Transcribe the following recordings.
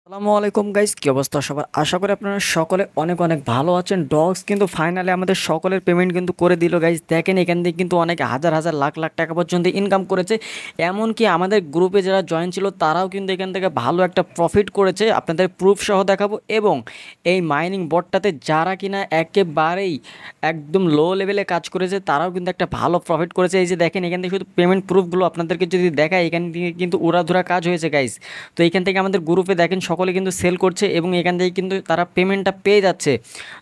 আসসালামু আলাইকুম গাইস, কি অবস্থা সবার? আশা করি আপনারা সকলে অনেক অনেক ভালো আছেন। ডগস কিন্তু ফাইনালি আমাদের সকলের পেমেন্ট কিন্তু করে দিল গাইস। দেখেন এখান থেকে কিন্তু অনেক হাজার হাজার লাখ লাখ টাকা পর্যন্ত ইনকাম করেছে। এমনকি আমাদের গ্রুপে যারা জয়েন ছিল তারাও কিন্তু এখান থেকে ভালো একটা প্রফিট করেছে। আপনাদের প্রুফ সহ দেখাবো। এবং এই মাইনিং বটটাতে যারা কিনা একেবারেই একদম লো লেভেলে কাজ করেছে তারাও কিন্তু একটা ভালো প্রফিট করেছে। এই যে দেখেন এখান থেকে শুধু পেমেন্ট প্রুফগুলো আপনাদেরকে যদি দেখায়, এখান থেকে কিন্তু উড়াধুরা কাজ হয়েছে গাইস। তো এখান থেকে আমাদের গ্রুপে দেখেন সকলে কিন্তু সেল করছে এবং এখান থেকে কিন্তু তারা পেমেন্টটা পেয়ে যাচ্ছে।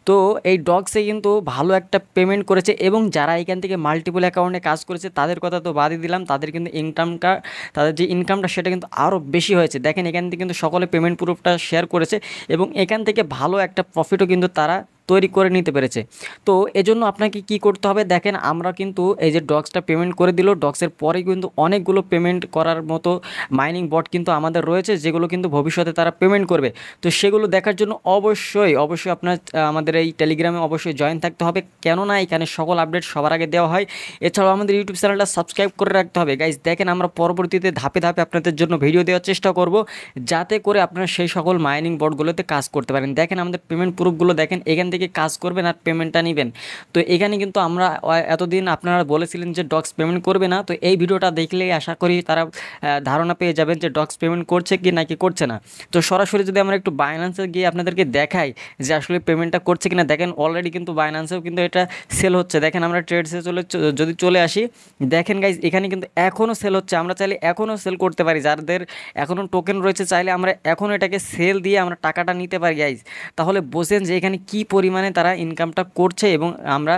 তো এই ডগসে কিন্তু ভালো একটা পেমেন্ট করেছে এবং যারা এখান থেকে মাল্টিপল অ্যাকাউন্টে কাজ করেছে তাদের কথা তো বাদই দিলাম, তাদের কিন্তু ইনকামটা, তাদের যে ইনকামটা সেটা কিন্তু আরও বেশি হয়েছে। দেখেন এখান থেকে কিন্তু সকলে পেমেন্ট প্রুফটা শেয়ার করেছে এবং এখান থেকে ভালো একটা প্রফিটও কিন্তু তারা তৈরি করে নিতে পেরেছে। তো এজন্য আপনাকে কি করতে হবে দেখেন, আমরা কিন্তু এই যে ডগসটা পেমেন্ট করে দিল, ডগসের পরে কিন্তু অনেকগুলো পেমেন্ট করার মতো মাইনিং বট কিন্তু আমাদের রয়েছে, যেগুলো কিন্তু ভবিষ্যতে তারা পেমেন্ট করবে। তো সেগুলো দেখার জন্য অবশ্যই অবশ্যই আপনার আমাদের এই টেলিগ্রামে অবশ্যই জয়েন থাকতে হবে, কেননা এখানে সকল আপডেট সবার আগে দেওয়া হয়। এছাড়াও আমাদের ইউটিউব চ্যানেলটা সাবস্ক্রাইব করে রাখতে হবে গাইজ। দেখেন আমরা পরবর্তীতে ধাপে ধাপে আপনাদের জন্য ভিডিও দেওয়ার চেষ্টা করব, যাতে করে আপনারা সেই সকল মাইনিং বটগুলোতে কাজ করতে পারেন। দেখেন আমাদের পেমেন্ট প্রুফগুলো দেখেন, এখান থেকে কাজ করবেন আর পেমেন্টটা নেবেন। তো এখানে কিন্তু আমরা এতদিন আপনারা বলেছিলেন যে ডগস পেমেন্ট করবে না, তো এই ভিডিওটা দেখলেই আশা করি তারা ধারণা পেয়ে যাবেন যে ডগস পেমেন্ট করছে কি নাকি করছে না। তো সরাসরি যদি আমরা একটু বাইন্যান্সে গিয়ে আপনাদেরকে দেখাই যে আসলে পেমেন্টটা করছে কিনা, দেখেন অলরেডি কিন্তু বাইন্যান্সেও কিন্তু এটা সেল হচ্ছে। দেখেন আমরা ট্রেডসে যদি চলে আসি, দেখেন গাইজ এখানে কিন্তু এখনও সেল হচ্ছে। আমরা চাইলে এখনও সেল করতে পারি, যাদের এখনও টোকেন রয়েছে চাইলে আমরা এখনও এটাকে সেল দিয়ে আমরা টাকাটা নিতে পারি গাইজ। তাহলে বোঝেন যে এখানে কি পরিমাণে তারা ইনকামটা করছে এবং আমরা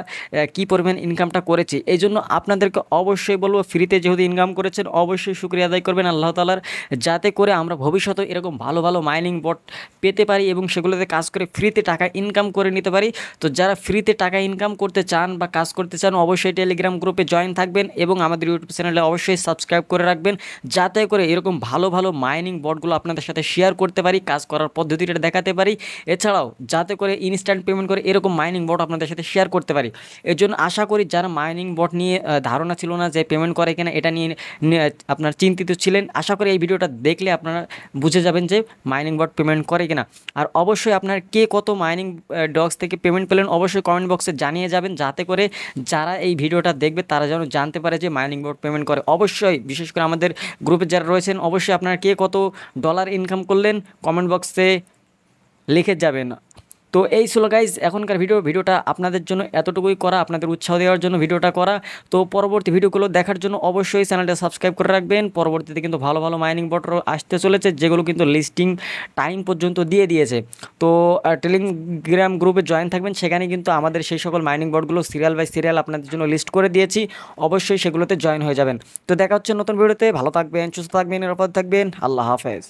কি পরিমাণ ইনকামটা করেছি। এই জন্য আপনাদেরকে অবশ্যই বলবো, ফ্রিতে যেহেতু ইনকাম করেছেন অবশ্যই শুকরিয়া আদায় করবেন আল্লাহ তাআলার, যাতে করে আমরা ভবিষ্যতে এরকম ভালো ভালো মাইনিং বট পেতে পারি এবং সেগুলোতে কাজ করে ফ্রিতে টাকা ইনকাম করে নিতে পারি। তো যারা ফ্রিতে টাকা ইনকাম করতে চান বা কাজ করতে চান অবশ্যই টেলিগ্রাম গ্রুপে জয়েন থাকবেন এবং আমাদের ইউটিউব চ্যানেলে অবশ্যই সাবস্ক্রাইব করে রাখবেন, যাতে করে এরকম ভালো ভালো মাইনিং বটগুলো আপনাদের সাথে শেয়ার করতে পারি, কাজ করার পদ্ধতিটা দেখাতে পারি। এছাড়াও যাতে করে ইনস্ট্যান্ট পেমেন্ট করে এরকম মাইনিং বট আপনাদের সাথে শেয়ার করতে পারি। এর জন্য আশা করি যারা মাইনিং বট নিয়ে ধারণা ছিল না যে পেমেন্ট করে কিনা, এটা নিয়ে আপনার চিন্তিত ছিলেন, আশা করি এই ভিডিওটা দেখলে আপনারা বুঝে যাবেন যে মাইনিং বট পেমেন্ট করে কিনা। আর অবশ্যই আপনার কে কত মাইনিং ডগস থেকে পেমেন্ট পেলেন অবশ্যই কমেন্ট বক্সে জানিয়ে যাবেন, যাতে করে যারা এই ভিডিওটা দেখবে তারা যেন জানতে পারে যে মাইনিং বট পেমেন্ট করে। অবশ্যই বিশেষ করে আমাদের গ্রুপে যারা রয়েছেন অবশ্যই আপনারা কে কত ডলার ইনকাম করলেন কমেন্ট বক্সে লিখে যাবেন। তো এই ছিল গাইজ এখনকার ভিডিওটা আপনাদের জন্য এতটুকুই করা, আপনাদের উৎসাহ দেওয়ার জন্য ভিডিওটা করা। তো পরবর্তী ভিডিওগুলো দেখার জন্য অবশ্যই চ্যানেলটা সাবস্ক্রাইব করে রাখবেন। পরবর্তীতে কিন্তু ভালো ভালো মাইনিং বটও আসতে চলেছে, যেগুলো কিন্তু লিস্টিং টাইম পর্যন্ত দিয়ে দিয়েছে। তো টেলিগ্রাম গ্রুপে জয়েন থাকবেন, সেখানে কিন্তু আমাদের সেই সকল মাইনিং বটগুলো সিরিয়াল বাই সিরিয়াল আপনাদের জন্য লিস্ট করে দিয়েছি, অবশ্যই সেগুলোতে জয়েন হয়ে যাবেন। তো দেখা হচ্ছে নতুন ভিডিওতে, ভালো থাকবেন, সুস্থ থাকবেন, নিরাপদ থাকবেন, আল্লাহ হাফেজ।